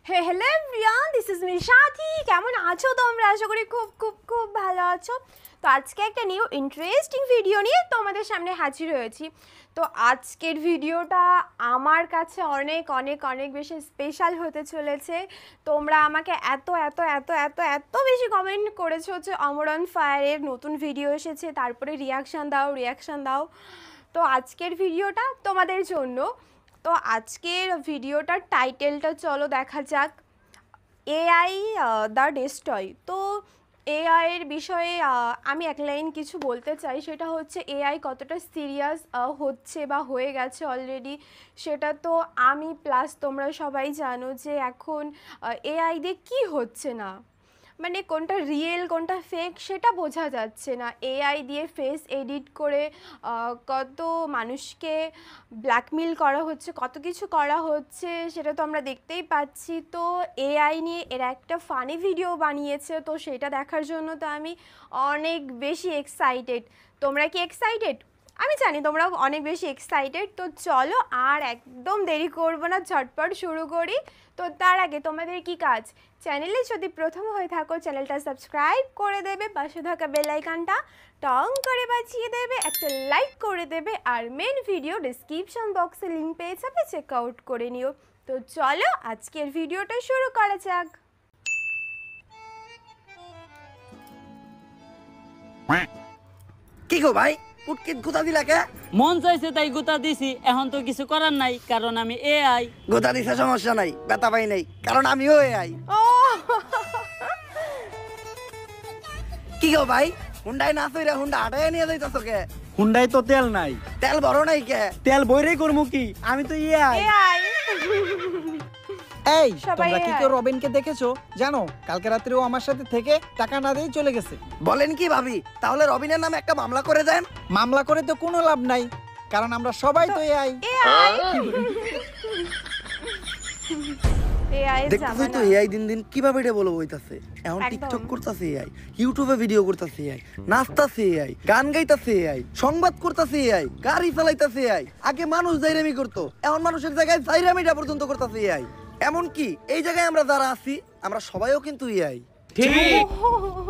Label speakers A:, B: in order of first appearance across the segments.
A: Hello everyone this is मिशाती কেমন আছো তোমরা আশা করি খুব খুব খুব ভালো আছো। তো আজকে একটা নিউ ইন্টারেস্টিং ভিডিও নিয়ে তোমাদের সামনে হাজির হয়েছি। তো আজকের ভিডিওটা আমার কাছে অনেক অনেক অনেক বেশি স্পেশাল হতে চলেছে। তোমরা আমাকে এত এত এত এত এত বেশি কমেন্ট করেছো যে অমর অন ফায়ারের নতুন ভিডিও এসেছে, তারপরে রিয়াকশান দাও। তো আজকের ভিডিওটা তোমাদের জন্য। তো আজকের ভিডিওটার টাইটেলটা চলো দেখা যাক, এআই দ্য ডেস্ট্রয়। তো এআইয়ের বিষয়ে আমি এক লাইন কিছু বলতে চাই, সেটা হচ্ছে এআই কতটা সিরিয়াস হচ্ছে বা হয়ে গেছে অলরেডি, সেটা তো আমি প্লাস তোমরা সবাই জানো যে এখন এআই দিয়ে কী হচ্ছে না, মানে কোনটা রিয়েল কোনটা ফেক সেটা বোঝা যাচ্ছে না। এআই দিয়ে ফেস এডিট করে কত মানুষকে ব্ল্যাকমেল করা হচ্ছে, কত কিছু করা হচ্ছে, সেটা তো আমরা দেখতেই পাচ্ছি। তো এআই নিয়ে এরা একটা ফানি ভিডিও বানিয়েছে, তো সেটা দেখার জন্য তো আমি অনেক বেশি এক্সাইটেড। তোমরা কি এক্সাইটেড? আমি জানি তোমরাও অনেক বেশি এক্সাইটেড। তো চলো আর একদম দেরি করবো না, ঝটপট শুরু করি। তো তার আগে তোমাদের কি কাজ, চ্যানেলে যদি প্রথম হয়ে থাকো চ্যানেলটা সাবস্ক্রাইব করে দেবে, পাশে থাকা বেল আইকনটা টং করে বাজিয়ে দেবে, একটা লাইক করে দেবে, আর মেন ভিডিও ডেসক্রিপশন বক্সে লিঙ্ক পেয়ে যাবে, চেক আউট করে নিও। তো চলো আজকের ভিডিওটা শুরু করা যাক।
B: কি গো ভাই, পুটকিত গুতা দিলা কে?
C: মন চাইছে তাই গুতা দিছি, এখন তো কিছু করার নাই কারণ আমি এআই।
B: গুতা দিছে সমস্যা নাই, ব্যথা পাই নাই কারণ আমিও এআই।
A: ও
B: কি গো ভাই, হুন্ডাই না চইরা হুন্ডা হাঁটায় নিয়ে যাইতাছো কে?
D: হুন্ডাই তো তেল নাই,
B: তেল বড় নাই কে?
D: তেল বইরেই করমু কি, আমি তো এআই।
A: এআই
D: এই
A: সবাই
D: তোমরা কি
A: AI
D: কেউ রবিনকে দেখেছো? জানো কালকে রাত্রে ও আমার সাথে থেকে টাকা না দিয়ে চলে গেছে।
B: বলেন কি ভাবি, তাহলে রবিনের নামে একটা মামলা করে দেন।
D: মামলা করে তো কোনো লাভ নাই, কারণ আমরা সবাই তো এআই।
A: এআই
B: দেখতেছই তো এআই দিন দিন কিভাবে এটা বলবো হইতাছে। এখন টিকটক করতেছে এআই, ইউটিউবে ভিডিও করতেছে এআই, নাচতাছে এআই, গান গাইতাছে এআই, সংবাদ করতেছে এআই, গাড়ি চালাইতাছে এআই। আগে মানুষ জাইরামি করতো, এখন মানুষের জায়গায় জাইরামিটা পর্যন্ত করতেছে এআই। এমন কি এই জায়গায় আমরা যারা আছি আমরা সবাইও কিন্তু এআই।
D: ঠিক।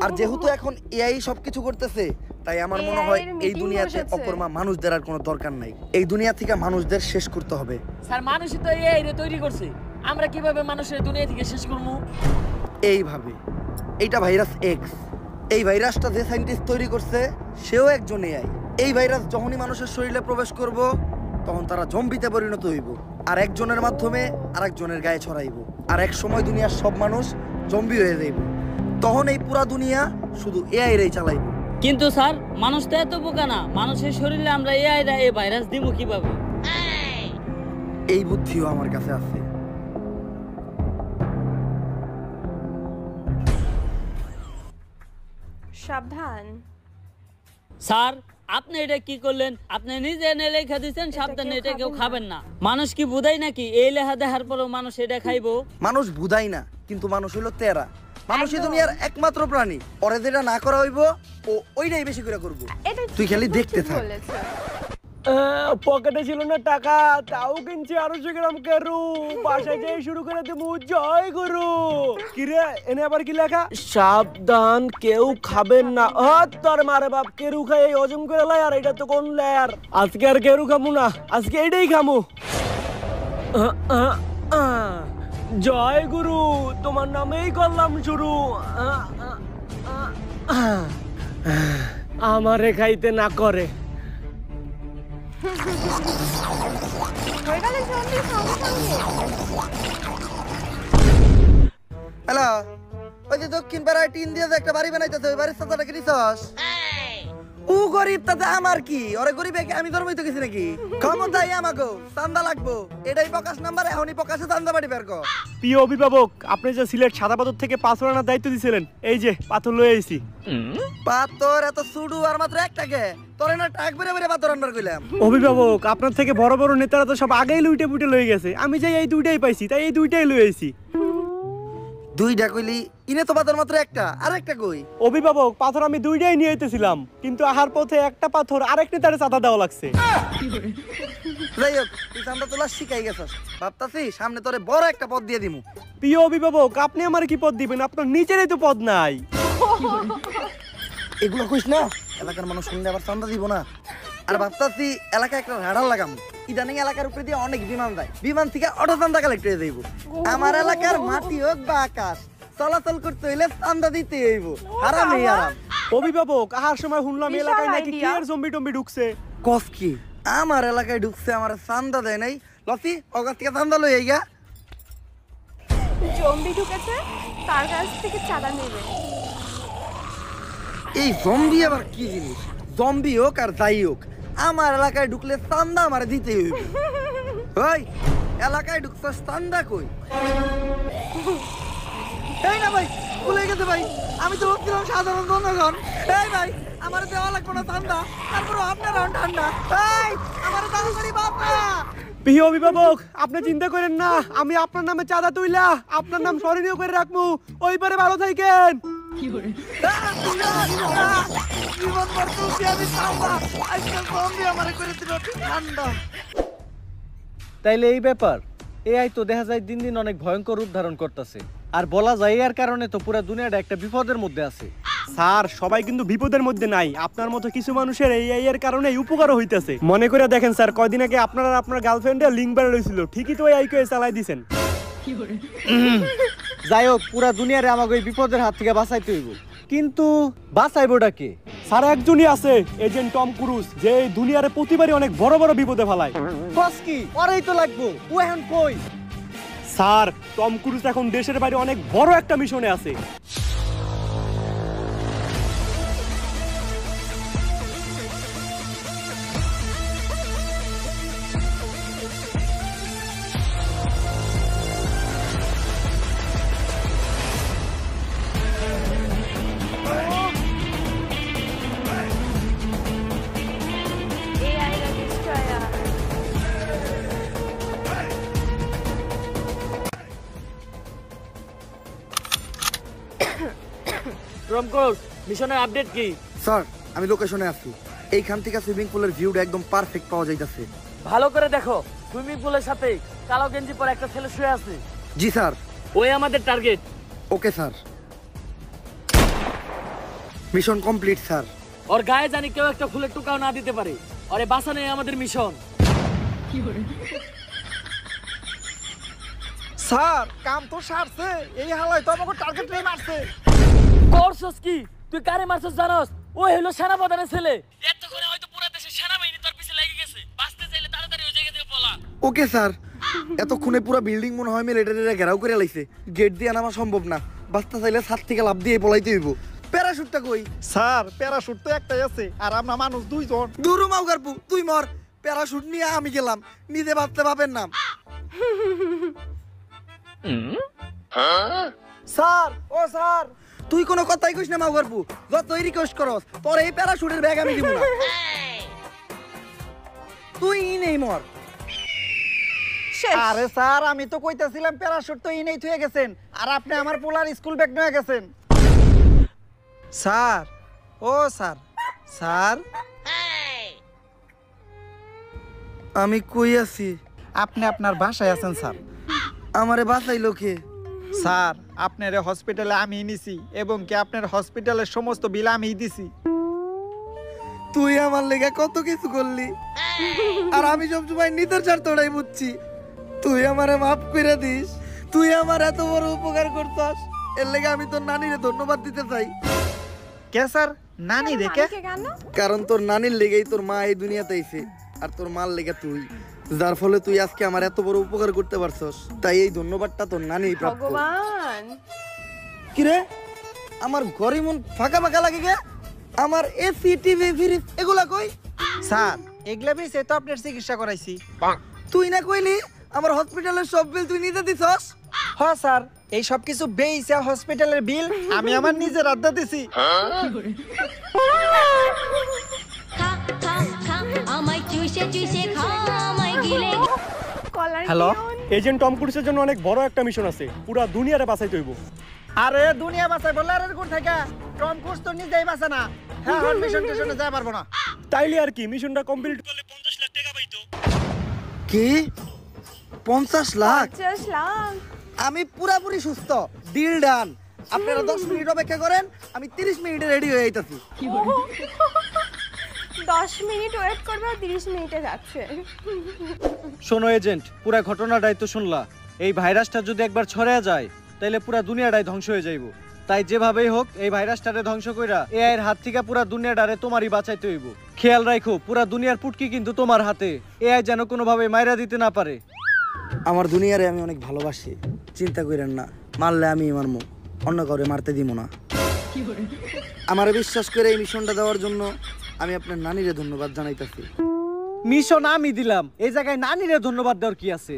B: আর যেহেতু এখন এআই সবকিছু করতেছে, তাই আমার মনে হয় এই দুনিয়াতে অকর্মা মানুষদের আর কোনো দরকার নাই। এই দুনিয়া থেকে মানুষদের শেষ করতে হবে।
C: স্যার মানুষই তো এআই রে তৈরি করছে, আমরা কিভাবে মানুষের দুনিয়া থেকে শেষ করবো?
B: এইভাবে, এইটা ভাইরাস এক্স। এই ভাইরাসটা যে সায়েন্টিস্ট তৈরি করছে সেও একজন এআই। এই ভাইরাস যখনই মানুষের শরীরে প্রবেশ করব তখন তারা জম্বিতে পরিণত হইব, আর একজনের মাধ্যমে আরেকজনের গায়ে ছড়াইব, আর এক সময় দুনিয়ার সব মানুষ জম্বি হয়ে যাইব। তখন এই পুরা দুনিয়া শুধু এআই রেই চালাইব।
C: কিন্তু স্যার মানুষ তো এত বোকা না, মানুষের শরীরে আমরা এআই রা এই ভাইরাস দিব কিভাবে?
B: এই বুদ্ধিও আমার কাছে আছে।
A: সাবধান।
C: স্যার আপনি এটা কি করলেন? আপনি নিজে এনে লেখা দিচ্ছেন সাবধানে এটা কেউ খাবেন না। মানুষ কি বুঝাই নাকি এই লেখা দেখার পরও মানুষ এটা খাইবো?
B: মানুষ বুঝাই না, কিন্তু মানুষ হইলো তেরা। মানুষই দুনিয়ার একমাত্র প্রাণী, ওরে যেটা না করা হইব ও ওইটাই বেশি করে করবো। তুই খালি দেখতে থাক।
D: পকেটে ছিল না টাকা, তাও কিনছি 250 গ্রাম কেরু, বাসায় যাই শুরু করে দেবো জয় গুরু। কিরে এনে আবার কি লেখা? সাবধান কেউ খাবেন না। তোর মারে বাপ, কেরু খাই এই হজম করে লাই, আর এটা তো কোন লেয়ার। আজকে আর কেরু খামু না, আজকে এইটাই খামু। জয় গুরু, তোমার নামেই করলাম শুরু। আমারে খাইতে না করে।
B: হ্যালো, ওই যে দক্ষিণ পাড়ায় টিন দিয়ে যে একটা বাড়ি বানাইতেছে, ওই বাড়ির চাচাটা কি নিছস? ও গরিব, তাতে আমার কি? ওরে গরিবে কি আমি ধর্মই তো কিছু নাকি? ক্ষমতাই আমাকে চান্দা লাগবো, এটাই প্রকাশ নাম্বার, এখনই প্রকাশে চান্দা বাড়ি বের কর।
D: প্রিয় অভিভাবক, আপনি যে সিলেট সাদা পাথর থেকে পাথর আনার দায়িত্ব দিয়েছিলেন, এই যে পাথর লয়ে আইছি।
B: পাথর এত সুডু আর মাত্র একটাকে, তোরে না টাক বেরে বেরে পাথর আনবার কইলাম।
D: অভিভাবক, আপনার থেকে বড় বড় নেতারা তো সব আগেই লুইটে পুটে লয়ে গেছে, আমি যাই এই দুইটাই পাইছি, তাই এই দুইটাই লয়ে আইছি।
B: দুইটা কইলি ইনে তো পাথর মাত্র একটা, আর একটা কই?
D: অভিভাবক, পাথর আমি দুইটাই নিয়ে আইতেছিলাম, কিন্তু আহার পথে একটা পাথর আরেকটা তারে চাঁদা দেওয়া লাগছে।
B: যাই হোক, তুই চান্দা তোলা শিখাই গেছস, ভাবতাছি সামনে তোরে বড় একটা পদ দিয়ে দিমু।
D: প্রিয় অভিভাবক, আপনি আমার কি পদ দিবেন? আপনার নিজেরই তো পদ নাই।
B: এগুলো কইস না, এলাকার মানুষ শুনলে আবার চান্দা দিব না। আর ভাবতাছি এলাকায় একটা রাডার লাগাম। ইদানিং এলাকার উপরে দিয়ে অনেক বিমান যায়, বিমান থেকে অটো চান্দা কালেক্ট হয়ে যাইব। আমার এলাকার মাটি হোক বা আকাশ, চলাচল করতে হইলে চান্দা দিতে হইব। আরাম এই আরাম।
D: অভিভাবক, আহার সময় শুনলাম
A: বিশাল
D: এলাকায় নাকি
A: idea।
D: কি জম্বি টম্বি ঢুকছে।
B: কস কি? আমার এলাকায় ঢুকছে, আমার চান্দা দেয় নাই। লসি অগাছ থেকে চান্দা লই আইগা।
A: জম্বি ঢুকেছে, তার কাছ থেকে চাঁদা নেবে।
B: এই জম্বি আবার কি জিনিস? জম্বি হোক আর যাই হোক, আমার এলাকায় ঢুকলে চান্দা আমার দিতে হইব। ওই এলাকায় ঢুকছস, চান্দা কই? এই না ভাই, ভুলে গেছে ভাই, আমি তো ভাবছিলাম সাধারণ জনগণ। এই ভাই, আমার দেওয়া লাগবে না চান্দা, তারপরে আপনার ঠান্ডা। এই আমার তাড়াতাড়ি বাবা।
D: প্রিয় অভিভাবক, আপনি চিন্তা করেন না, আমি আপনার নামে চাঁদা তুইলা আপনার নাম স্মরণীয় করে রাখবো। ওই পারে ভালো থাকেন।
E: তাইলে এই ব্যাপার, এআই তো দেখা যায় দিন দিন অনেক ভয়ঙ্কর রূপ ধারণ করতেছে, আর বলা যায় এর কারণে তো পুরো দুনিয়াটা একটা বিপদের মধ্যে আছে।
D: স্যার, সবাই কিন্তু বিপদের মধ্যে নাই। আপনার মতো কিছু মানুষের এই এর কারণে উপকারও হইতেছে। মনে করে দেখেন স্যার, কয়দিন আগে আপনার আর আপনার গার্লফ্রেন্ডের লিঙ্ক বের হয়েছিল, ঠিকই তো এই কে চালাই দিছেন।
E: যাই হোক, পুরা দুনিয়ারে আমাকে এই বিপদের হাত থেকে বাঁচাইতে হইব, কিন্তু বাঁচাইবোটা কে?
D: স্যার, একজনই আছে, এজেন্ট টম ক্রুজ, যে এই দুনিয়ারে প্রতিবারই অনেক বড় বড় বিপদে ফেলায়।
E: কস কি? ওরাই তো লাগবো, ও এখন কই?
D: স্যার, টম ক্রুজ এখন দেশের বাইরে অনেক বড় একটা মিশনে আছে।
A: AI রা destroyer।
C: টম ক্রুজ, মিশনের আপডেট কি?
B: স্যার, আমি লোকেশনে আছি। এইখান থেকে সুইমিং পুলের ভিউটা একদম পারফেক্ট পাওয়া যাইতাছে।
C: ভালো করে দেখো, সুইমিং পুলের সাথে কালো গেঞ্জি পরে একটা ছেলে শুয়ে আছে।
B: জি স্যার।
C: ওই আমাদের target.
B: Okay sir. Mission complete sir.
C: ওর গায়ে জানি কেউ একটা ফুলের টুকাও না দিতে পারে। ওরে বাঁচানোই আমাদের মিশন।
E: স্যার, কাম তো সারছে, এই হালাই তো আমাকে টার্গেট নিয়ে মারছে।
C: করছস কি? তুই কারে মারছস জানোস? ও হলো সেনাপ্রধানের ছেলে। এতক্ষণে হয়তো পুরো দেশের সেনাবাহিনী তোর পিছে লেগে গেছে। বাঁচতে চাইলে তাড়াতাড়ি ওই জায়গা থেকে পলা।
B: Okay sir. এতক্ষণে পুরো বিল্ডিং মনে হয় মিলিটারিরা ঘেরাও করে লাইছে, গেট দিয়ে নামা সম্ভব না। বাঁচতে চাইলে ছাদ থেকে লাফ দিয়ে পলাইতে হইব। প্যারাশুটটা কই?
E: স্যার, প্যারাশুট তো একটাই আছে, আর আমরা মানুষ দুইজন।
B: দূর মাউগারপু, তুই মর। প্যারাশুট নিয়ে আমি গেলাম, নিজে ভাবতে পাবেন নাম।
E: স্যার, ও স্যার,
B: তুই কোনো কথাই কইস না মাউগারপু, যতই রিকোয়েস্ট করস তোর এই প্যারাশুটের ব্যাগ আমি দিব না। তুই নেই মর।
A: শেষ।
E: আরে স্যার, আমি তো কইতাছিলাম প্যারাশুট তো ইনেই থুয়ে গেছেন, আর আপনি আমার পোলার স্কুল ব্যাগ নিয়ে গেছেন। স্যার, ও স্যার, স্যার,
B: আমি কই আছি?
E: আপনি আপনার বাসায় আছেন স্যার।
B: আমারে বাঁচাইলো কে?
E: স্যার, আপনার হসপিটালে আমি নিছি, এবং কি আপনার হসপিটালের সমস্ত বিল আমি দিছি।
B: তুই আমার লেগে কত কিছু করলি, আর আমি সবসময় নিজের স্বার্থটাই বুঝছি। তুই আমারে মাফ করে দিস। তুই আমার এত বড় উপকার করছস, এর লেগে আমি তোর নানিরে ধন্যবাদ দিতে চাই।
E: কে স্যার? নানি রেখে?
A: নানিকে কেন?
B: কারণ তোর নানির লেগেই তোর মা এই দুনিয়াতে আইছে, আর তোর মার লেগে তুই, যার ফলে তুই আজকে আমার এত বড় উপকার করতে পারছস। তাই এই ধন্যবাদটা তোর নানিই প্রাপ্য।
A: ভগবান।
B: কিরে, আমার ঘরে মন ফাঁকা ফাঁকা লাগে গে? আমার এসি, টিভি, ফ্রিজ এগুলা কই?
E: স্যার, এগুলা বেশি তো আপনার চিকিৎসা করাইছি।
B: তুই না কইলি আমার হসপিটালের সব বিল তুই নিজে দিছস?
E: হ্যাঁ স্যার, এই সব কিছু বেইছে হসপিটালের বিল আমি আমার নিজের আড্ডা দিছি।
F: খা খা খা আমায় চুষে চুষে খা আমায় গিলে।
A: কলার
E: Hello?
D: এজেন্ট টম ক্রুজের জন্য অনেক বড় একটা মিশন আছে, পুরো দুনিয়ারে বাঁচাইতে হইব।
F: আরে দুনিয়া বাঁচাই বললে আর কোন থেকে টম ক্রুজ তো নিজেই বাঁচে না। হ্যাঁ হন মিশন টেশনে যাই পারবো না।
D: তাইলে আর কি, মিশনটা কমপ্লিট করলে 50 লাখ টাকা পাইতো।
B: কি 50 লাখ?
A: 50 লাখ?
B: আমি পুরাপুরি সুস্থ, ডিল ডান। আপনারা 10 মিনিট অপেক্ষা করেন, আমি 30 মিনিটে রেডি হয়ে যাইতাছি।
A: 10 মিনিট ওয়েট করবে আর 30 মিনিটে যাচ্ছে।
E: শোনো এজেন্ট, পুরা ঘটনাটাই তো শুনলা। এই ভাইরাসটা যদি একবার ছড়ায় যায় তাহলে পুরা দুনিয়াটাই ধ্বংস হয়ে যাইব। তাই যেভাবেই হোক এই ভাইরাসটারে ধ্বংস কইরা এআই এর হাত থেকে পুরা দুনিয়াটারে তোমারই বাঁচাইতে হইব। খেয়াল রাখো, পুরা দুনিয়ার পুটকি কিন্তু তোমার হাতে। এআই যেন কোনোভাবে মাইরা দিতে না পারে।
B: আমার দুনিয়ারে আমি অনেক ভালোবাসি, চিন্তা করেন না। মারলে আমি মারমু, অন্য কাউরে মারতে দিব না। আমারে বিশ্বাস করে এই মিশনটা দেওয়ার জন্য আমি আপনার নানিরে ধন্যবাদ জানাইতেছি।
E: মিশন আমি দিলাম, এই জায়গায় নানিরে ধন্যবাদ দেওয়ার কি আছে?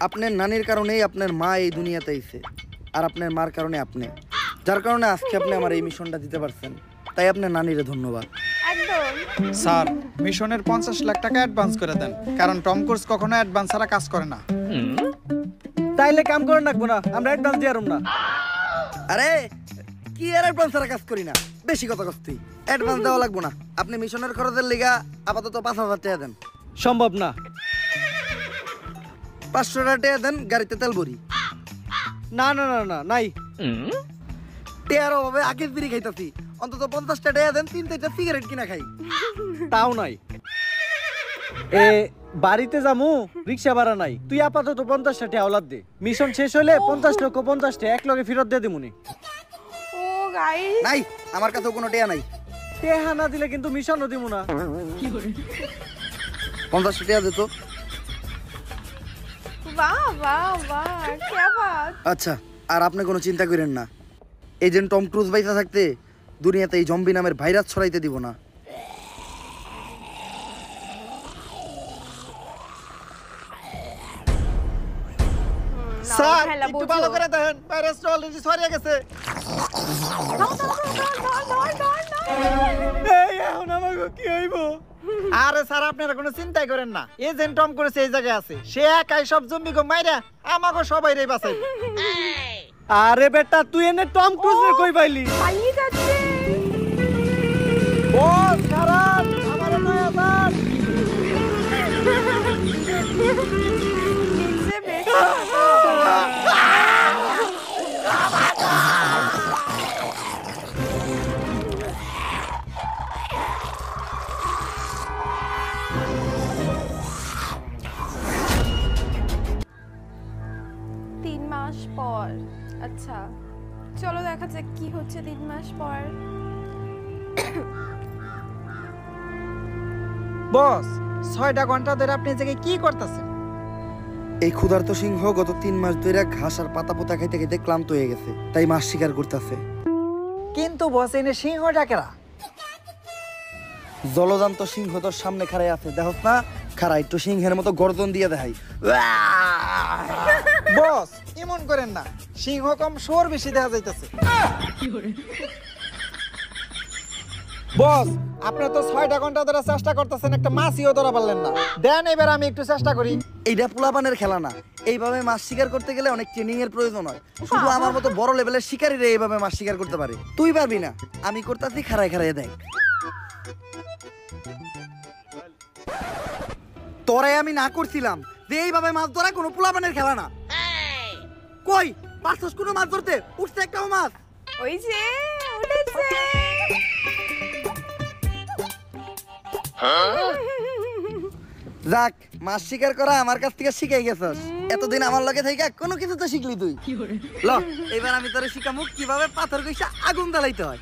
B: আপনার নানির কারণেই আপনার মা এই দুনিয়াতে আইছে, আর আপনার মার কারণে আপনি, যার কারণে আজকে আপনি আমার এই মিশনটা দিতে পারছেন। তাই আপনার নানিরে ধন্যবাদ।
A: একদম।
F: স্যার মিশনের 50 লাখ টাকা অ্যাডভান্স করে দেন, কারণ টম ক্রুজ কখনো অ্যাডভান্স ছাড়া কাজ করে না।
E: তাইলে কাম করে রাখবো না, আমরা অ্যাডভান্স দিয়ে না।
B: আরে কি আর অ্যাডভান্স ছাড়া কাজ করি না, বেশি কথা কস্তি। অ্যাডভান্স দেওয়া লাগবো না, আপনি মিশনের খরচের লিগা আপাতত 5000 টাকা দেন।
E: সম্ভব না।
B: 500 টাকা দেন, গাড়িতে তেল ভরি।
E: না না না না, নাই।
B: টেয়ার অভাবে আগের বিড়ি খাইতাছি, অন্তত 50 টাকা দেন, 3-4টা সিগারেট কিনা খাই।
E: তাও নাই। এ বাড়িতে যামু, রিক্সা ভাড়া নাই। তুই আপাতত 50 টাকা আওলাদ দে। মিশন শেষ হইলে 50 লক্ষ 50 টাকা এক লগে ফেরত দিয়ে দিমুনি।
A: ও গাইস,
B: নাই, আমার কাছে কোনো টেয়া নাই।
E: টেহা না দিলে কিন্তু মিশনও দিমু না।
B: 50 টাকা দে তো।
A: বাহ বাহ বাহ, কি বাত।
B: আচ্ছা, আর আপনি কোনো চিন্তা করেন না। এজেন্ট টম ক্রুজ বাইসা থাকতে দুনিয়াতে এই জম্বি নামের ভাইরাস ছড়াইতে দিব না।
F: স্যার
A: খেলা
F: একটু
A: বোঝো।
F: ভালো করে দেখেন, ভাইরাসটা অলরেডি ছড়িয়ে গেছে।
E: এই এখন আমাকে কি হইব?
F: আরে স্যার আপনারা কোনো চিন্তাই করেন না, এজেন্ট টম ক্রুজ এই জায়গায় আছে। সে একাই সব জম্বিকে মাইরা আমাকে সবাইরে বাঁচাইবে।
E: আরে বেটা, তুই এনে টম ক্রুজের কই পাইলি?
A: পালিয়ে যাচ্ছে।
F: ও খারাপ, আমার নয়া বাস।
A: নিচে বেশ। 3 মাস পর। আচ্ছা চলো দেখা যাক কি হচ্ছে 3 মাস পর।
F: বস 6টা ঘন্টা ধরে আপনি এই জায়গায় কি করতেছেন?
B: এই ক্ষুধার্ত সিংহ গত 3 মাস ধরে ঘাস আর পাতা পোতা খাইতে খাইতে ক্লান্ত হয়ে গেছে, তাই মাছ শিকার করতেছে।
F: কিন্তু বস এনে সিংহটা কেরা?
B: জলজান্ত সিংহ তোর সামনে খাড়াই আছে, দেখছ না? খাড়া একটু সিংহের মতো গর্জন দিয়ে দেখাই।
F: বস এমন করেন না, সিংহ কম শোর বেশি দেখা যাইতেছে। বস আপনি তো 6টা ঘন্টা ধরে চেষ্টা করতেছেন, একটা মাছইও ধরা পারলেন না। দেন এবার আমি একটু চেষ্টা করি।
B: এইটা পোলাপানের খেলা না, এইভাবে মাছ শিকার করতে গেলে অনেক ট্রেনিং এর প্রয়োজন হয়। শুধু আমার মতো বড় লেভেলের শিকারীরা এইভাবে মাছ শিকার করতে পারে, তুই পারবি না। আমি করতেছি, খাড়ায় খাড়ায় দেখ। তোরে আমি না করছিলাম যে এইভাবে মাছ ধরা কোনো পোলাপানের খেলা না। কই পারছস কোনো মাছ ধরতে? উঠছে একটাও মাছ?
A: ওই যে উঠেছে।
B: যাক, মাছ শিকার করা আমার কাছ থেকে শিখাই গেছস। এতদিন আমার লগে থাইকা কোনো কিছু তো শিখলি তুই। ল এবার আমি তোরে শিখামু কিভাবে পাথর কইসা আগুন জ্বালাইতে হয়।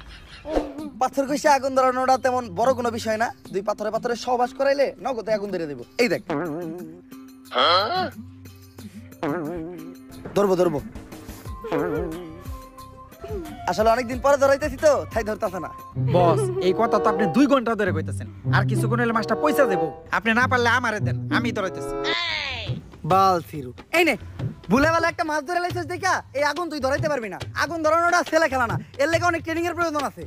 B: পাথর কইসা আগুন ধরানোটা তেমন বড় কোনো বিষয় না, 2 পাথরে পাথরে সহবাস করাইলে নগদে আগুন ধরে দেব। এই দেখ, ধরবো ধরবো। আসলে অনেকদিন পরে ধরাইতেছি তো তাই ধরতেছে না।
F: বস এই কথা তো আপনি 2 ঘন্টা ধরে কইতেছেন, আর কিছুক্ষণ হলে মাছটা পয়সা দেব। আপনি না পারলে আমারে দেন, আমি ধরাইতেছি।
B: বাল ফিরু, এই নে ভুলে ভালো একটা মাছ ধরে লাইছিস দেখা এই আগুন তুই ধরাইতে পারবি না। আগুন ধরানোটা ছেলে খেলা না, এর লেগে অনেক ট্রেনিং এর প্রয়োজন আছে।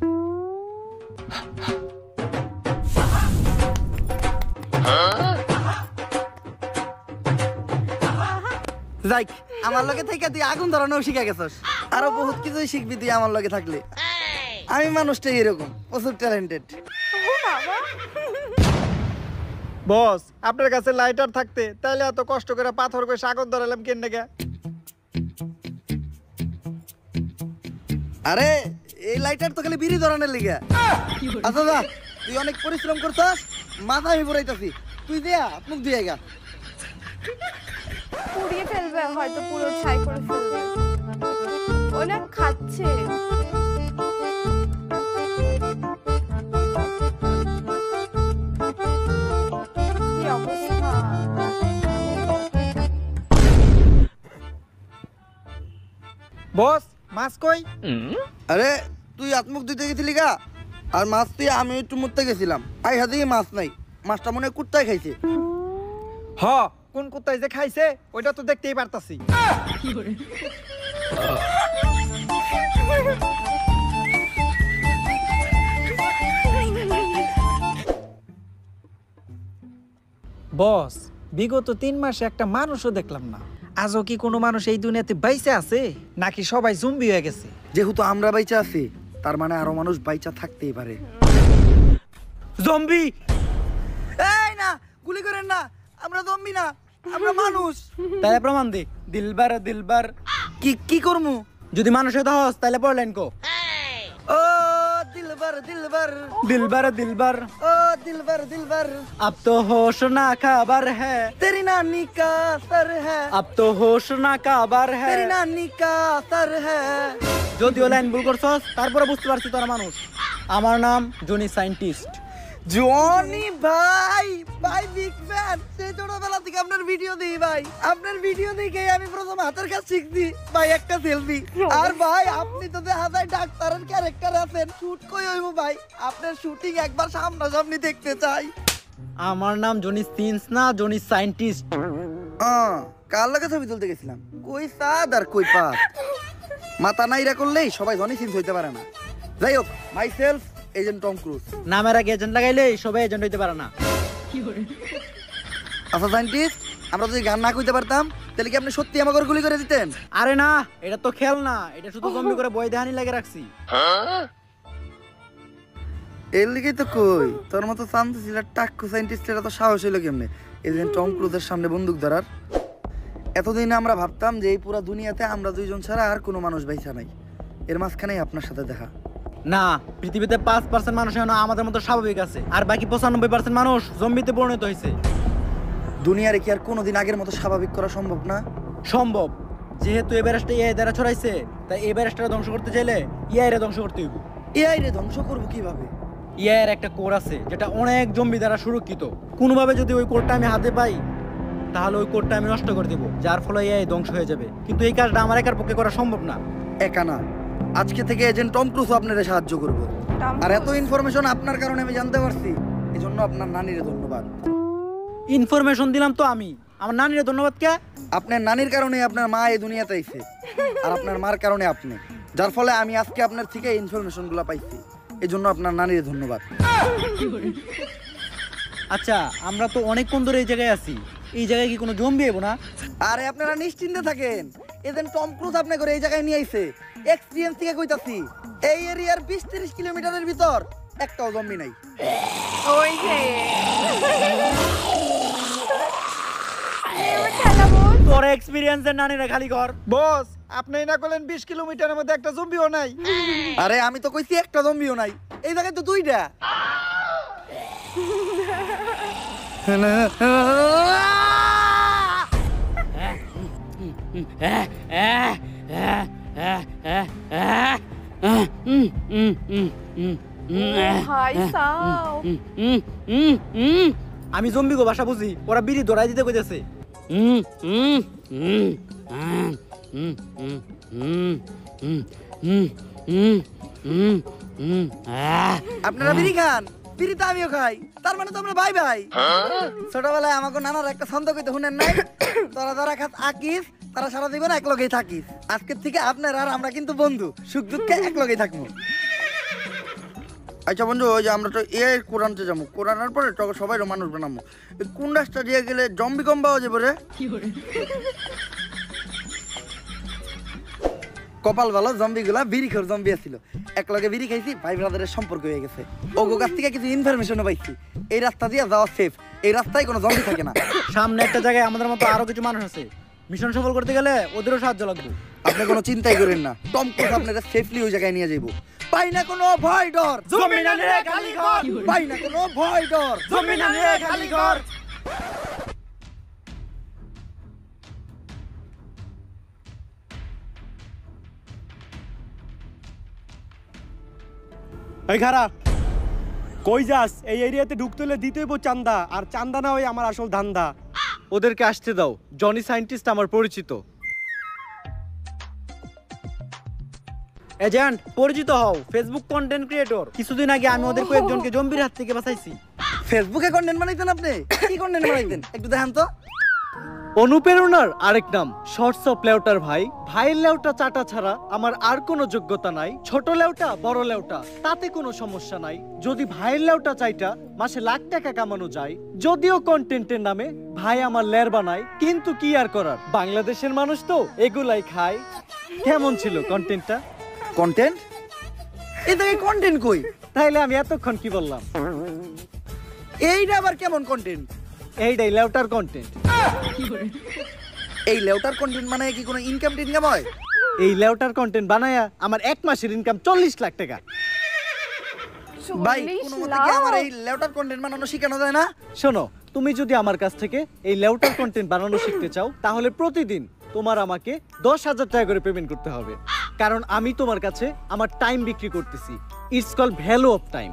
B: যাইক আমার লগে থেকে তুই আগুন ধরানো শিখে গেছস, আরো বহুত কিছুই শিখবি তুই আমার লগে থাকলে। আমি মানুষটাই এরকম, প্রচুর ট্যালেন্টেড।
A: ও বাবা,
F: বস আপনার কাছে লাইটার থাকতে তাইলে এত কষ্ট করে পাথর করে আগুন ধরালাম কেন গে?
B: আরে এই লাইটার তো খালি বিড়ি ধরানোর লিগে। আচ্ছা যা, তুই অনেক পরিশ্রম করছস, মাথা আমি পুরাইতাছি, তুই দিয়া মুখ দিয়ে গা।
A: পুড়িয়ে ফেলবে, হয়তো পুরো ছাই করে ফেলবে। ও না খাচ্ছে। কি অবস্থা!
F: বস মাছ কই?
B: আরে তুই আত্মুখ দিতে গেছিলি গা, আর মাছ তুই আমি একটু মুততে গেছিলাম, আই হাতে মাছ নাই, মাছটা মনে হয় কুত্তায় খাইছে।
F: হ, কোন কুত্তায় যে খাইছে ওইটা তো দেখতেই পারতাছি। বস বিগত 3 মাসে একটা মানুষও দেখলাম না। আজও কি কোনো মানুষ এই দুনিয়াতে বাইচে আছে, নাকি সবাই জম্বি হয়ে গেছে?
B: যেহেতু আমরা বাইচা আছি, তার মানে আরো মানুষ বাইচা থাকতেই পারে।
F: জম্বি?
B: এই না, গুলি করেন না, আমরা জম্বি না, আমরা মানুষ।
E: তাহলে প্রমাণ দে, দিলবার দিলবার।
B: কি কি করমু?
E: যদি মানুষ হতে হস তাহলে পড়লেন কো।
B: ও দিলবার দিলবার,
E: দিলবার দিলবার,
B: ও দিলবার দিলবার,
E: अब तो होश ना खबर है,
B: तेरी नानी का सर है,
E: अब तो होश ना खबर है।
B: तेरी नानी का सर है।
E: যদিও লাইন ভুল করছস, তারপরে বুঝতে পারছি তোরা মানুষ। আমার নাম জনি সায়েন্টিস্ট।
B: জনি ভাই, ভাই বিগ ফ্যান, সেই ছোটবেলা থেকে আপনার ভিডিও দিই ভাই, আপনার ভিডিও দেখে আমি প্রথম হাতের কাজ শিখছি ভাই, একটা সেলফি। আর ভাই আপনি তো দেখা যায় ডাক্তারের ক্যারেক্টার আছেন, শুট কই হইব ভাই, আপনার শুটিং একবার সামনাসামনি দেখতে চাই।
E: আমার নাম জনি সিন্স না, জনি সায়েন্টিস্ট।
B: কার লাগে ছবি তুলতে গেছিলাম, কই সাদ আর কই পাত, মাথা নাইরা করলেই সবাই জনি সিন্স হইতে পারে না। যাই হোক, my self agent Tom Cruise.
E: নামের আগে এজেন্ট লাগাইলে সবাই এজেন্ট হইতে পারে না।
B: আচ্ছা সায়েন্টিস্ট, আমরা যদি গান না কইতে পারতাম তাহলে কি আপনি সত্যি আমাকে গুলি করে দিতেন?
E: আরে না, এটা তো খেল না, এটা শুধু জম্বি করে বই দেহানি লাগে রাখছি।
B: এর লিগেই তো কই, তোর মতো শান্ত ছিল টাক্কু সায়েন্টিস্টের এত সাহস হইলো কেমনে এজেন্ট টম ক্রুজের সামনে বন্দুক ধরার? এতদিন আমরা ভাবতাম যে এই পুরো দুনিয়াতে আমরা দুইজন ছাড়া আর কোনো মানুষ বাইচা নাই, এর মাঝখানেই আপনার সাথে দেখা।
E: না, পৃথিবীতে 5% মানুষ এখনো আমাদের মতো স্বাভাবিক আছে, আর বাকি 95% মানুষ জম্বিতে পরিণত হয়েছে।
B: দুনিয়ারে কি আর কোনোদিন আগের মতো স্বাভাবিক করা সম্ভব না?
E: সম্ভব, যেহেতু এই ভাইরাসটা এআই দ্বারা ছড়াইছে, তাই এই ভাইরাসটা ধ্বংস করতে চাইলে এআই রে ধ্বংস করতে হইব।
B: এআই রে ধ্বংস করবো কিভাবে?
E: এআই এর একটা কোড আছে যেটা অনেক জম্বি দ্বারা সুরক্ষিত। কোনোভাবে যদি ওই কোডটা আমি হাতে পাই, তাহলে ওই কোডটা আমি নষ্ট করে দেব, যার ফলে এআই ধ্বংস হয়ে যাবে। কিন্তু এই কাজটা আমার একার পক্ষে করা সম্ভব না।
B: একা না, আজকে থেকে এজেন্ট টম ক্রুজ আপনারে সাহায্য করব। আর এত ইনফরমেশন আপনার কারণে আমি জানতে পারছি, এজন্য আপনার নানিরে ধন্যবাদ।
E: ইনফরমেশন দিলাম তো আমি, আমার নানিরে ধন্যবাদ কে?
B: আপনার নানির কারণে আপনার মা এই দুনিয়াতে আইছে, আর আপনার মার কারণে আপনি, যার ফলে আমি আজকে আপনার থেকে ইনফরমেশনগুলো পাইছি, এজন্য আপনার নানিরে ধন্যবাদ।
E: আচ্ছা, আমরা তো অনেকক্ষণ ধরে এই জায়গায় আছি, এই জায়গায় কি কোনো জম্বি এবো না?
B: আরে আপনারা নিশ্চিন্তে থাকেন, এজেন্ট টম ক্রুজ আপনাকে এই জায়গায় নিয়ে আইছে, এক্সপেরিয়েন্স থেকে কইতাছি। এই এরিয়ার 20-30 কিলোমিটারের ভিতর একটাও জম্বি নাই।
A: ওই যে এবার খেলা বল।
E: তোর এক্সপেরিয়েন্সের নানিরা খালি কর।
F: বস আপনি না করলেন 20 কিলোমিটারের মধ্যে একটা জম্বিও নাই।
B: আরে আমি তো কইছি একটা জম্বিও নাই, এই জায়গায় তো দুইটা।
A: ভাই সাও,
E: আমি জম্বি গো ভাষা বুঝি, ওরা বিড়ি ধরাই দিতে কইতেছে।
B: আপনারা বিড়ি খান? বিড়ি তো আমিও খাই, তার মানে তো আমরা ভাই ভাই। ছোটবেলায় আমাকে নানার একটা ছন্দ কইতে শুনেন নাই, তোরা যারা খাত আকিস তারা সারা জীবন এক লগেই থাকিস। আজকের থেকে আপনার আর আমরা কিন্তু বন্ধু, সুখ দুঃখে এক লগেই থাকবো। আচ্ছা বন্ধু, ওই যে আমরা তো এআই কোরআনতে যাবো, কোরআনের পরে তো সবাই মানুষ বানাবো, কোন রাস্তা দিয়ে গেলে জম্বি কম পাওয়া যাবে রে? কপাল ভালো জম্বিগুলা বিড়িখোর জম্বি আছিল এক লগে বিড়ি খাইছি ভাই ব্রাদারের সম্পর্ক হয়ে গেছে ওগো কাছ থেকে কিছু ইনফরমেশনও পাইছি এই রাস্তা দিয়ে যাওয়া সেফ এই রাস্তায় কোনো জম্বি থাকে না
E: সামনে একটা জায়গায় আমাদের মতো আরো কিছু মানুষ আছে মিশন সফল করতে গেলে ওদেরও সাহায্য লাগবে
B: আপনি কোনো চিন্তাই করেন না টম ক্রুজ আপনারা সেফলি ওই জায়গায় নিয়ে যাইবো পাই না কোনো ভয় ডর
D: জমি না নিয়ে খালি ঘর
B: পাই না কোনো ভয় ডর
D: জমি না নিয়ে খালি ঘর। এই খারাপ কই যাস? এই এরিয়াতে ঢুকতে হলে দিতে হইব চান্দা, আর চান্দা না হয় আমার আসল ধান্দা।
E: ওদেরকে আসতে দাও, জনি সায়েন্টিস্ট আমার পরিচিত।
G: এজেন্ট পরিচিত হও, ফেসবুক কন্টেন্ট ক্রিয়েটর। কিছুদিন আগে আমি ওদের কয়েকজনকে জম্বির হাত থেকে বাঁচাইছি।
B: ফেসবুকে কন্টেন্ট বানাইতেন আপনি? কি কন্টেন্ট বানাইতেন একটু দেখান তো।
E: অনুপ্রেরণার আরেক নাম শর্টস অফ লেউটার ভাই। ভাইয়ের লেউটা চাটা ছাড়া আমার আর কোনো যোগ্যতা নাই। ছোট লেউটা বড় লেউটা তাতে কোনো সমস্যা নাই। যদি ভাইয়ের লেউটা চাইটা মাসে লাখ টাকা কামানো যায়। যদিও কন্টেন্টের নামে ভাই আমার লের বানায়, কিন্তু কি আর করার, বাংলাদেশের মানুষ তো এগুলাই খায়। কেমন ছিল কন্টেন্টটা?
B: কন্টেন্ট? এটা কন্টেন্ট কই?
E: তাইলে আমি এতক্ষণ কি বললাম?
B: এইটা আবার কেমন কন্টেন্ট?
E: এইটাই লেউটার কন্টেন্ট।
B: এই লেউটার কন্টেন্ট মানে কি কোনো ইনকাম টিনকাম হয়?
E: এই লেউটার কন্টেন্ট বানায়া আমার এক মাসের ইনকাম 40 লাখ টাকা।
B: ভাই কোনো মতে কি আমার এই লেউটার কন্টেন্ট বানানো শেখানো যায় না?
E: শোনো, তুমি যদি আমার কাছ থেকে এই লেউটার কন্টেন্ট বানানো শিখতে চাও, তাহলে প্রতিদিন তোমার আমাকে 10,000 টাকা করে পেমেন্ট করতে হবে। কারণ আমি তোমার কাছে আমার টাইম বিক্রি করতেছি। It's call value of time.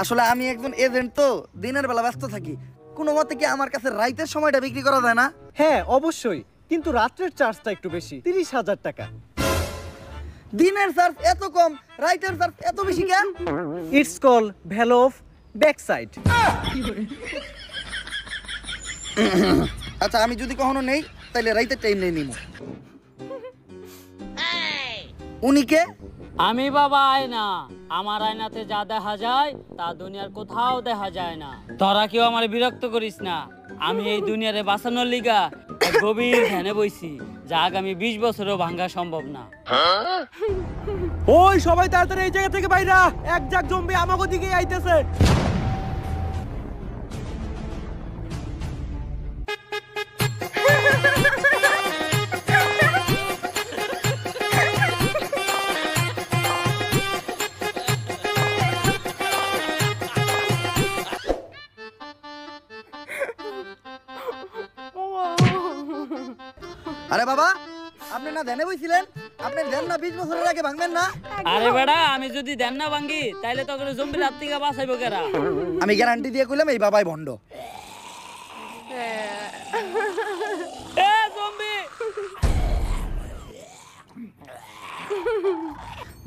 B: আসলে আমি একজন এজেন্ট, তো দিনের বেলা ব্যস্ত থাকি। কোনো মতে কি আমার কাছে রাইতের সময়টা বিক্রি করা যায় না?
E: হ্যাঁ অবশ্যই, কিন্তু রাত্রের চার্জটা একটু বেশি, 30,000 টাকা।
B: দিনের চার্জ এত কম, রাইতের চার্জ এত বেশি কেন?
E: It's call value of back side.
B: আচ্ছা আমি যদি কখনো নেই তাহলে রাইতের টাইম নেই নিমু। উনি কে?
C: আমি বাবা আয়না। আমার আয়নাতে যা দেখা যায় তা দুনিয়ার কোথাও দেখা যায় না। তোরা কেউ আমার বিরক্ত করিস না। আমি এই দুনিয়ারে বাঁচানোর লিগা এক গভীর ধ্যানে বইছি, যা আগামী 20 বছরও ভাঙা সম্ভব না।
D: ওই সবাই তাড়াতাড়ি এই জায়গা থেকে বাইরা, এক জাক জম্বি আমাগো দিকে আইতেছে।
B: আরে বাবা, আপনি না ধ্যানে বইছিলেন? আপনার ধ্যান না 20 বছরের আগে ভাঙবেন না?
C: আরে বেড়া, আমি যদি ধ্যান না ভাঙ্গি তাইলে তখন জম্বির হাত থেকে বাঁচাইবো কেরা?
B: আমি গ্যারান্টি দিয়ে কইলাম এই বাবাই ভণ্ড।
C: এ জম্বি!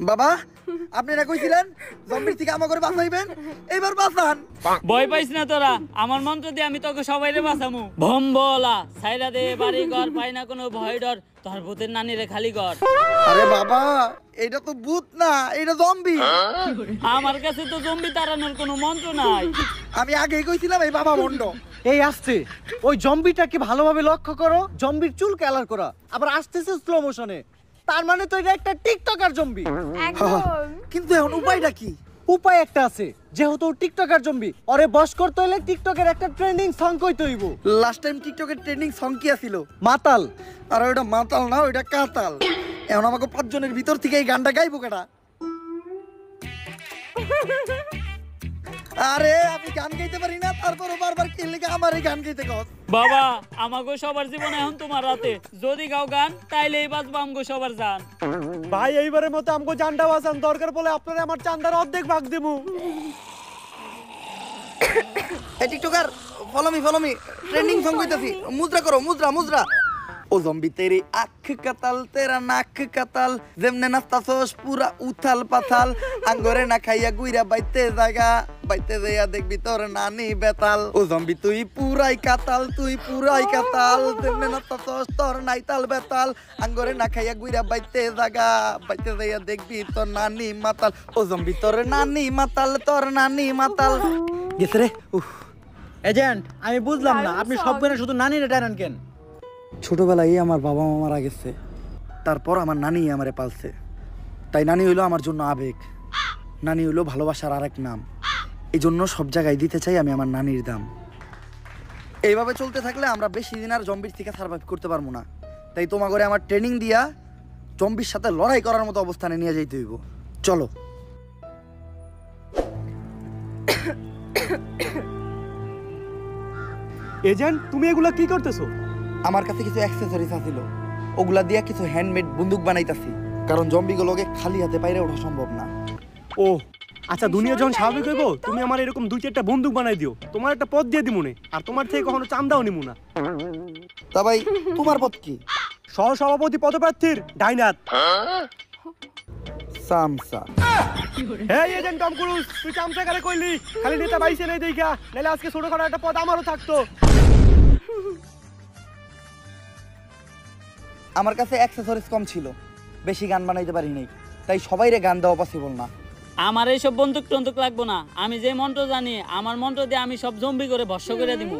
B: বাবা আপনি না কইছিলেন জম্বির থেকে আমাকে বাঁচাইবেন, এবার বাঁচান।
C: ভয় পাইস না তোরা, আমার মন্ত্র দিয়ে আমি তোকে সবাইরে বাঁচামু। ভম্বলা সাইরা দে বাড়ি ঘর, পাই না কোনো ভয় ডর, তোর ভূতের নানিরে খালি ঘর।
B: আরে বাবা এটা তো ভূত না, এটা জম্বি।
C: আমার কাছে তো জম্বি তাড়ানোর কোনো মন্ত্র নাই।
B: আমি আগেই কইছিলাম এই বাবা ভণ্ড।
E: এই আসতে ওই জম্বিটাকে ভালোভাবে লক্ষ্য করো। জম্বির চুল কালার করা, আবার আসতেছে স্লো মোশনে। তার মানে তো এটা একটা টিকটকার জম্বি।
A: একদম।
B: কিন্তু এখন উপায়টা কি?
E: উপায় একটা আছে, যেহেতু টিকটকার জম্বি, ওরে বশ করতে হলে টিকটকের একটা ট্রেন্ডিং সং কইতে হইব।
B: লাস্ট টাইম টিকটকের ট্রেন্ডিং সং কি ছিল?
E: মাতাল।
B: আর ওটা মাতাল না, ওটা কাতাল। এখন আমাকে 5 জনের ভিতর থেকে এই গানটা গাইবো কেডা? আরে আমি গান গাইতে পারি না, তারপর বারবার কি লেগে আমার এই গান গাইতে কস?
C: বাবা আমাগো সবার জীবন এখন তোমার রাতে, যদি গাও গান তাইলে এই বাজবা আমগো সবার জান।
D: ভাই এইবারের মতো আমগো জানটা বাঁচান, দরকার পড়লে আপনারা আমার চান্দার অর্ধেক ভাগ দেবো।
B: এই TikToker follow me trending song কইতাছি। মুদ্রা করো, মুদ্রা মুদ্রা। ও জম্বি তেরি আখ কাতাল তেরা নাক কাতাল, যেমনে নাস্তাছস পুরা উথাল পাথাল, আঙ্গরে না খাইয়া গুইরা বাইতে জায়গা, বাইতে যাইয়া দেখবি তোর নানি বেতাল। ও জম্বি তুই পুরাই কাতাল, তুই পুরাই কাতাল, যেমনে নাস্তাছস তোর নাইতাল বেতাল, আঙ্গরে না খাইয়া গুইরা বাইতে জায়গা, বাইতে যাইয়া দেখবি তোর নানি মাতাল। ও জম্বি তোর নানি মাতাল, তোর নানি মাতাল। গেছে রে। উফ।
G: এজেন্ট আমি বুঝলাম না, আপনি সব গানে শুধু নানিরে টানেন কেন?
B: ছোটবেলায় আমার বাবা মা মারা গেছে, তারপর আমার নানি আমারে পালছে, তাই নানি হইলো আমার জন্য আবেগ, নানি হইলো ভালোবাসার আরেক নাম। এই জন্য সব জায়গায় দিতে চাই আমি আমার নানির দাম। এইভাবে চলতে থাকলে আমরা বেশি দিন আর জম্বির থেকে সার্ভাইভ করতে পারবো না, তাই তোমার ঘরে আমার ট্রেনিং দিয়া জম্বির সাথে লড়াই করার মতো অবস্থানে নিয়ে যাইতে হইব। চলো।
D: এজেন্ট, তুমি এগুলা কি করতেছো?
B: আমার কাছে কিছু অ্যাক্সেসরিজ আছিল, ওগুলা দিয়া কিছু হ্যান্ডমেড বন্দুক বানাইতাছি, কারণ জম্বিগুলোকে খালি হাতে বাইরে ওঠা সম্ভব না।
D: ও আচ্ছা, দুনিয়া যখন স্বাভাবিক হইব তুমি আমার এরকম 2-4টা বন্দুক বানাই দিও, তোমার একটা পদ দিয়ে দিমুনে, আর তোমার থেকে কখনো চান্দাও নিমু না।
B: তা ভাই তোমার পথ কি?
D: সহসভাপতি পদপ্রার্থীর ডাইনাত।
B: সামসা।
D: এই এজেন্ট টম ক্রুজ, তুই চামচা কারে কইলি? খালি নেতা বাইসে নাই দেখা, নাহলে আজকে ছোটখাটো একটা পদ আমারও থাকতো।
B: আমার কাছে অ্যাক্সেসরিজ কম ছিল, বেশি গান বানাইতে পারি নাই, তাই সবাইরে গান দেওয়া পসিবল না।
C: আমার এইসব বন্দুক টন্দুক লাগবো না, আমি যে মন্ত্র জানি আমার মন্ত্র দিয়ে আমি সব জম্বি করে ভস্য করে দিব।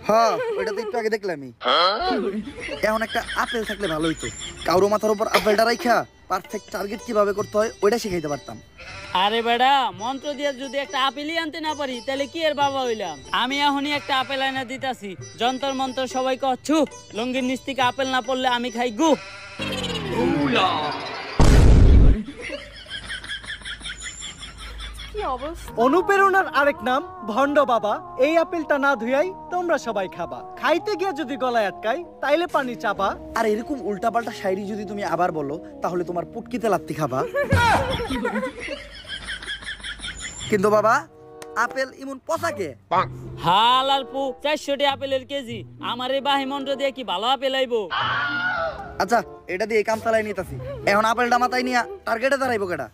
B: হ্যাঁ, ওইটা তো একটু আগে দেখলামই। এখন একটা আপেল থাকলে ভালো হইতো, কারো মাথার উপর আপেলটা রাইখা পারফেক্ট টার্গেট কিভাবে করতে হয় ওইটা শিখাইতে পারতাম।
C: আরে বেড়া, মন্ত্র দিয়ে যদি একটা আপেলই আনতে না পারি তাহলে কি এর বাবা হইলাম? আমি এখনই একটা আপেল আনা দিতাছি, যন্তর মন্ত্র সবাই কচ্ছু, লঙ্গির নিচ থেকে আপেল না পড়লে আমি খাই গু।
A: কি অবস্থা!
F: অনুপ্রেরণার আরেক নাম ভণ্ড বাবা। এই আপেলটা না ধুয়াই তোমরা সবাই খাবা, খাইতে গিয়ে যদি গলায় আটকাই তাইলে পানি চাপা।
B: আর এরকম উল্টাপাল্টা শায়রি যদি তুমি আবার বলো তাহলে তোমার পুটকিতে লাত্তি খাবা। কিন্তু বাবা, আপেল ইমন পচাকে?
C: হাল আর পু 400 আপেলের কেজি, আমার এই বাহি মন্ত্র দিয়ে কি ভালো আপেল আইবো?
B: আচ্ছা, এটা দিয়ে কাম চালাই নিতেছি। এখন আপেলটা মাথায় নিয়া টার্গেটে দাঁড়াইবো কেডা?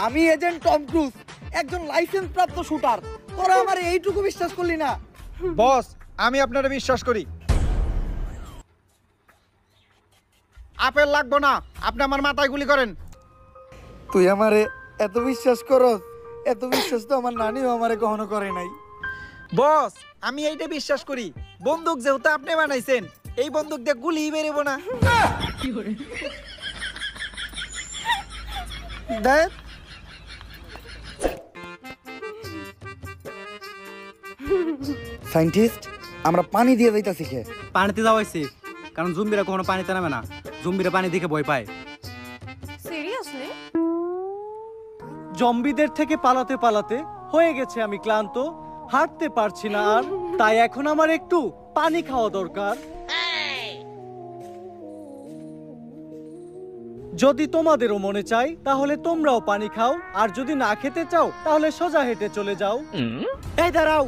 B: আমি এজেন্ট টম ক্রুজ, একজন লাইসেন্স প্রাপ্ত শুটার। তোরা আমার এইটুকু বিশ্বাস করলি না?
F: বস, আমি আপনারা বিশ্বাস করি। আপেল লাগবো না, আপনি আমার মাথায় গুলি করেন।
B: তুই আমারে এত বিশ্বাস করস? এত বিশ্বাস তো আমার নানিও আমারে কখনো করে নাই।
F: বস, আমি এইটা বিশ্বাস করি, বন্দুক যেহেতু আপনি বানাইছেন, এই বন্দুক দিয়ে গুলি বেরোবো না।
B: দেখ, সায়েন্টিস্ট, আমরা পানি দিয়ে যাইতাছি কে?
G: পানিতে যাওয়াইছি, কারণ জম্বিরা কখনো পানিতে নামে না, জম্বিরা পানি দেখে ভয় পায়।
A: সিরিয়াসলি?
E: জম্বিদের থেকে পালাতে পালাতে হয়ে গেছে আমি ক্লান্ত, হাঁটতে পারছি না আর, তাই এখন আমার একটু পানি খাওয়া দরকার। যদি তোমাদেরও মনে চাই তাহলে তোমরাও পানি খাও, আর যদি না খেতে চাও তাহলে সোজা হেঁটে চলে যাও।
G: এই দাঁড়াও,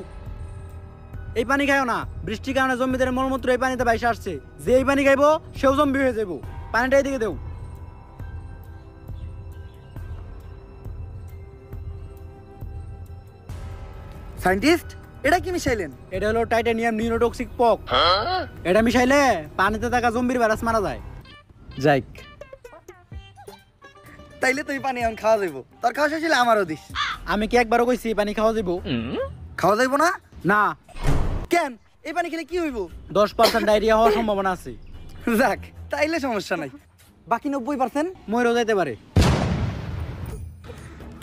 G: এই পানি খাইও না, বৃষ্টির কারণে জম্বিদের মলমূত্র এই পানিতে বাইসে আসছে, যে এই পানি খাইবো সেও জম্বি হয়ে যাবো, পানিটা এদিকে দেও।
B: সায়েন্টিস্ট, এটা কি মিশাইলেন?
G: এটা হলো টাইটানিয়াম নিউরোটক্সিক পক, এটা মিশাইলে পানিতে থাকা জম্বির ভাইরাস মারা যায়।
E: যাইক,
B: তাইলে তুই পানি এখন খাওয়া যাইব, তোর খাওয়া শেষ হলে আমারও দিস।
G: আমি কি একবারও কইছি পানি খাওয়া যাবো?
B: খাওয়া যাইব না?
G: না,
B: কেন? এই পানি খেলে কি হইব?
G: 10% ডায়রিয়া হওয়ার সম্ভাবনা আছে।
B: যাক, তাইলে সমস্যা নাই। বাকি 90%
G: মরেও যাইতে পারে।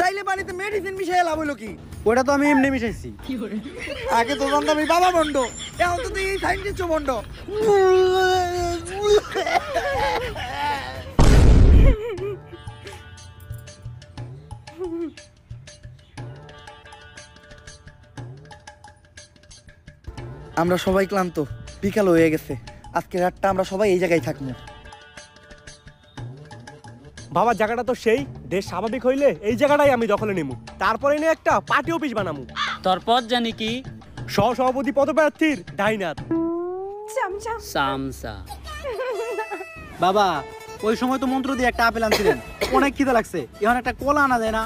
B: তাইলে পানিতে মেডিসিন মিশাই লাভ হইলো কি?
G: ওটা তো আমি এমনি মিশাইছি।
B: আগে তো জানতাম আমি বাবা বন্ড, এখন তো তুই সায়েন্টিস্ট বন্ড। আমরা সবাই ক্লান্ত, বিকাল হয়ে গেছে, আজকে রাতটা আমরা সবাই এই জায়গায় থাকবো।
D: বাবা, জায়গাটা তো সেই, দেশ স্বাভাবিক হইলে এই জায়গাটাই আমি দখলে নিমু, তারপরে নিয়ে একটা পার্টি অফিস বানামু।
C: তোর পথ জানি কি?
D: সহসভাপতি পদপ্রার্থীর ডাইনাত।
A: চামচা।
C: সামসা।
G: বাবা, ওই সময় তো মন্ত্র দিয়ে একটা আপেল আনছিলেন, অনেক খিদে লাগছে, এখন একটা কলা আনা যায় না?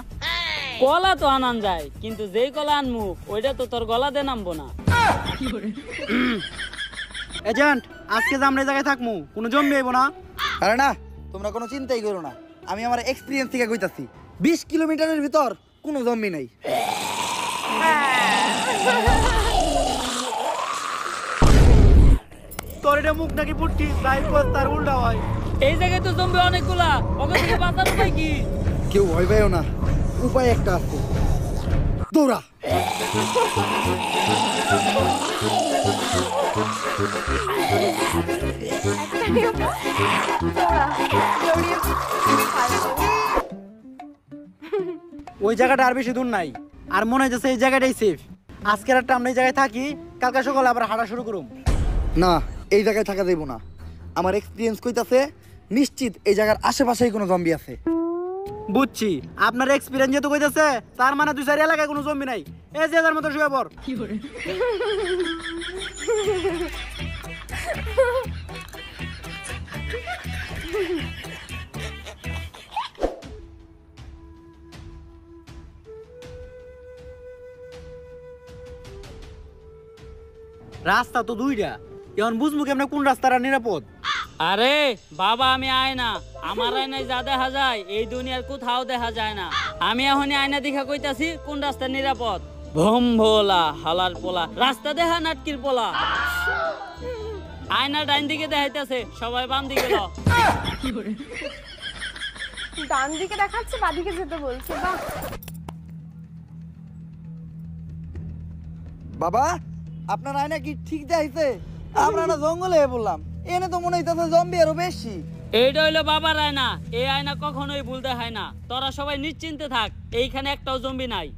C: কলা তো আনান যায়, কিন্তু যেই কলা আনমু ওইটা তো তোর গলা দিয়ে নামবো না।
G: এজেন্ট, আজকে যে আমরা এই জায়গায় থাকবো, কোনো জম্বি আইবো না?
B: আরে না, তোমরা কোনো চিন্তাই করো না, আমি আমার এক্সপিরিয়েন্স থেকে কইতাছি, 20 কিলোমিটারের ভিতর কোনো জম্বি নাই।
G: তোর এটা মুখ নাকি পুটকি যাই কর তার উল্টা হয়।
C: এই জায়গায় তো জম্বি অনেকগুলা, ওকে থেকে বাঁচার উপায় কি?
B: কেউ ভয় পাইও না, উপায় একটা আছে, দৌড়া।
G: ওই জায়গাটা আর বেশি দূর নাই, আর মনে হচ্ছে এই জায়গাটাই সেফ। আজকের একটা আমরা এই জায়গায় থাকি, কালকে সকালে আবার হাঁটা শুরু করুম।
B: না, এই জায়গায় থাকা যাইব না। আমার এক্সপিরিয়েন্স কইতাছে নিশ্চিত এই জায়গার আশেপাশেই কোনো জম্বি আছে।
G: বুঝছি, আপনার এক্সপিরিয়েন্স যেহেতু কইতাছে তার মানে 2-4 এলাকায় কোনো জম্বি নাই। এই যে যার মতো শুয়ে পড়। রাস্তা তো দুইটা, এখন বুঝবো কেমন কোন রাস্তাটা নিরাপদ।
C: আরে বাবা, আমি আয়না, আমার আয়নায় যা দেখা যায় এই দুনিয়ার কোথাও দেখা যায় না। আমি এখন আয়না দেখা কইতাছি কোন রাস্তা নিরাপদ। ভোম ভোলা হালার পোলা, রাস্তা দেখা নাটকির পোলা। আয়না ডাইন দিকে দেখাইতেছে, সবাই বাম দিকে ল।
A: ডান দিকে দেখাচ্ছে, বাদিকে যেতে বলছে। বাহ,
B: বাবা, আপনার আয়না কি ঠিক দেখাইছে? আমরা না জঙ্গলে বললাম, এনে তো মনে হইতাছে জম্বি আরো বেশি।
C: এইটা হইলো বাবার আয়না, এই আয়না কখনোই ভুল দেখায় না। তোরা সবাই নিশ্চিন্তে থাক, এইখানে একটাও জম্বি নাই।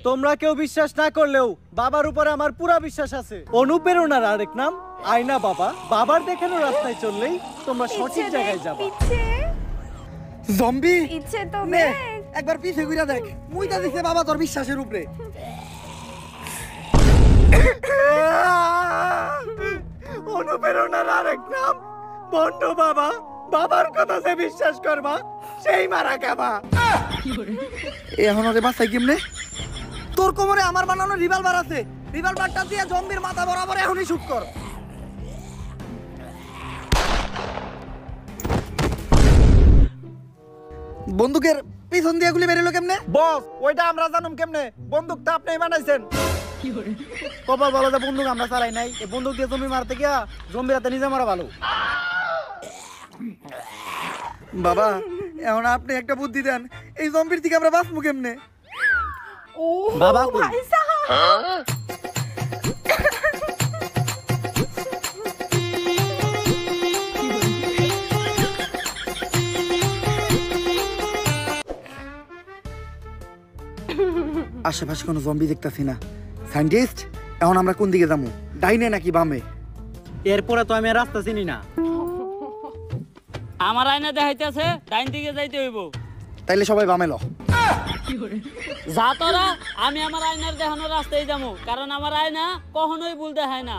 E: তোমরা কেউ বিশ্বাস না করলেও বাবার উপরে আমার পুরা বিশ্বাস আছে। অনুপ্রেরণার আরেক নাম আয়না বাবা। বাবার দেখানো রাস্তায় চললেই তোমরা সঠিক
A: পিছে
E: জায়গায়
A: দেখ,
E: যাবে।
A: পিছে
B: জম্বি
A: পিছে তো
B: নে,
A: দেখ।
B: একবার পিছে ঘুরে দেখ। মুইতা দিছে বাবা তোর বিশ্বাসের উপরে।
E: অনুপ্রেরণার আরেক নাম বন্ধ বাবা। বাবার কথা যে বিশ্বাস করবা সেই মারা খাবা।
B: এখন ওরে বাসাই কেমনে? তোর কোমরে আমার বানানো রিভলভার আছে, রিভলভারটা দিয়ে জম্বির মাথা বরাবর এখনই শুট কর। বন্দুকের পিছন দিয়ে গুলি বেরোলো কেমনে?
F: বস, ওইটা আমরা জানুম কেমনে? বন্দুকটা আপনিই বানাইছেন।
G: কপাল ভালো যে বন্দুক আমরা চালাই নাই। এই বন্দুক দিয়ে জম্বি মারতে গিয়া জম্বির হাতে নিজে মারা ভালো।
B: বাবা, এখন আপনি একটা বুদ্ধি দেন, এই জম্বির থেকে আমরা বাঁচবো কেমনে?
A: ও
G: বাবা কই?
A: ভাই সাহাব,
B: আশেপাশে কোনো জম্বি দেখতাছি না। সায়েন্টিস্ট, এখন আমরা কোন দিকে যাবো? ডাইনে নাকি বামে?
G: এরপরে তো আমি আর রাস্তা চিনি না।
C: আমার আয়না দেখাইতেছে ডাইন দিকে যাইতে হইব।
B: তাইলে সবাই বামে ল।
C: যা তোরা, আমি আমার আয়নার দেখানো রাস্তায় যাবো, কারণ আমার আয়না কখনোই ভুল দেখায় না।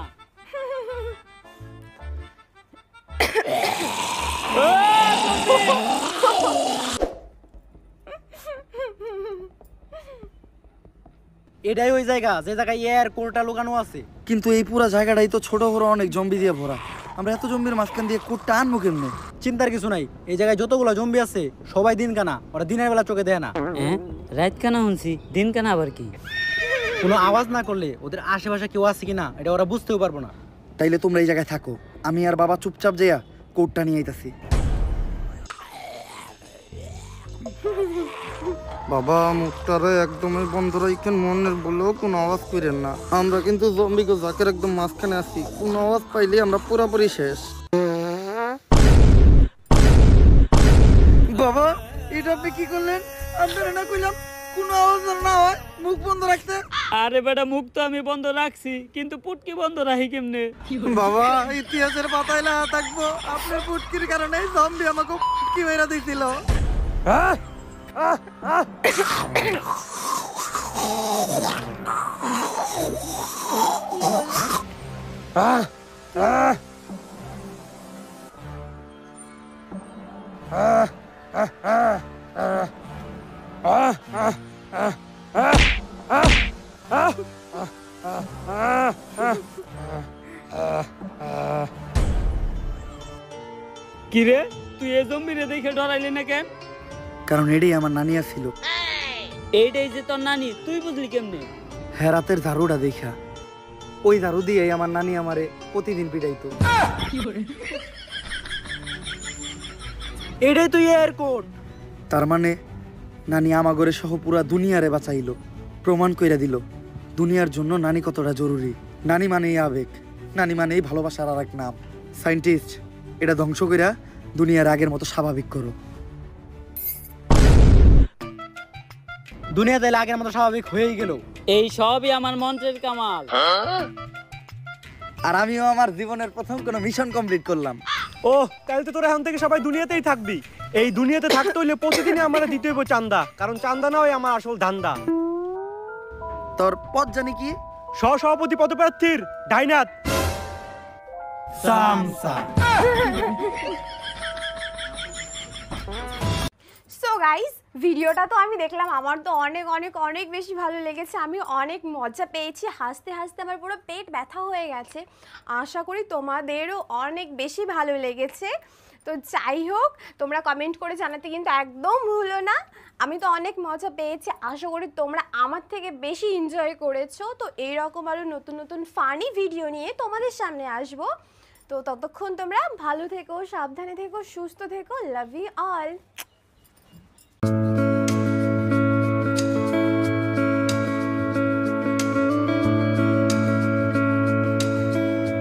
G: এটাই ওই জায়গা যে জায়গায় এর কোরটা লুকানো আছে।
B: কিন্তু এই পুরা জায়গাটাই তো ছোট বড় অনেক জম্বি দিয়ে ভরা। আমরা এত জম্বির মাঝখান দিয়ে কোটটা আনবো কেমনে?
G: চিন্তার কিছু নাই, এই জায়গায় যতগুলো জম্বি আছে সবাই দিন কানা, ওরা দিনের বেলা চোখে দেয় না।
C: রাত কানা শুনছি, দিন কানা আবার কি?
G: কোনো আওয়াজ না করলে ওদের আশেপাশে কেউ আছে কিনা এটা ওরা বুঝতেও পারবো না।
B: তাইলে তোমরা এই জায়গায় থাকো, আমি আর বাবা চুপচাপ যাইয়া কোটটা নিয়ে আইতাছি। বাবা, মুখটারে একদমই বন্ধ রাখেন, মনের বলেও কোনো আওয়াজ করেন না। আমরা কিন্তু জম্বিকে জাকের একদম মাঝখানে আছি, কোনো আওয়াজ পাইলে আমরা পুরোপুরি শেষ। বাবা, এটা আপনি কি করলেন? আপনারা না কইলাম কোনো আওয়াজ না হয় মুখ বন্ধ রাখতে?
C: আরে বেটা, মুখ তো আমি বন্ধ রাখছি, কিন্তু পুটকি বন্ধ রাখি কেমনে?
B: বাবা, ইতিহাসের পাতায় না থাকবো আপনার পুটকির কারণে জম্বি আমাকে পুটকি মেরা দিছিল।
C: কিরে, তুই এই জম্বিরে দেখে ডরাইলি না কেন?
B: কারণ এটাই আমার নানিয়া ছিল।
C: এইটাই যে তোর নানি, তুই বুঝলি কেমনে?
B: হেরাতের ঝাড়ুটা দেখা ওই ঝাড়ু দিয়ে আমার নানি আমারে প্রতিদিন পিটাইতো।
D: এটাই তো এর কোড।
B: তার মানে নানি আমাগরে সহ পুরা দুনিয়ারে বাঁচাইলো, প্রমাণ কইরা দিল দুনিয়ার জন্য নানি কতটা জরুরি। নানি মানেই আবেগ, নানি মানেই ভালোবাসার আর এক নাম। সায়েন্টিস্ট, এটা ধ্বংস কইরা দুনিয়ার আগের মতো স্বাভাবিক করো।
G: দুনিয়া তাইলে আগের মতো স্বাভাবিক হয়েই গেল।
C: এই সবই আমার মন্ত্রের কামাল।
B: আর আমিও আমার জীবনের প্রথম কোনো মিশন কমপ্লিট করলাম।
D: ও তাহলে তো তোরা এখন থেকে সবাই দুনিয়াতেই থাকবি। এই দুনিয়াতে থাকতে হইলে প্রতিদিনই আমরা দিতে হইব চান্দা, কারণ চান্দা না হয় আমার আসল ধান্দা।
B: তোর পদ জানি কি?
D: সভাপতি পদপ্রার্থীর ডাইনাথ।
A: সো গাইস, ভিডিওটা তো আমি দেখলাম, আমার তো অনেক অনেক অনেক বেশি ভালো লেগেছে। আমি অনেক মজা পেয়েছি, হাসতে হাসতে আমার পুরো পেট ব্যথা হয়ে গেছে। আশা করি তোমাদেরও অনেক বেশি ভালো লেগেছে। তো যাই হোক, তোমরা কমেন্ট করে জানাতে কিন্তু একদম ভুলো না। আমি তো অনেক মজা পেয়েছি, আশা করি তোমরা আমার থেকে বেশি এনজয় করেছো। তো এইরকম আরও নতুন নতুন ফানি ভিডিও নিয়ে তোমাদের সামনে আসবো। তো ততক্ষণ তোমরা ভালো থেকো, সাবধানে থেকো, সুস্থ থেকো। Love you all.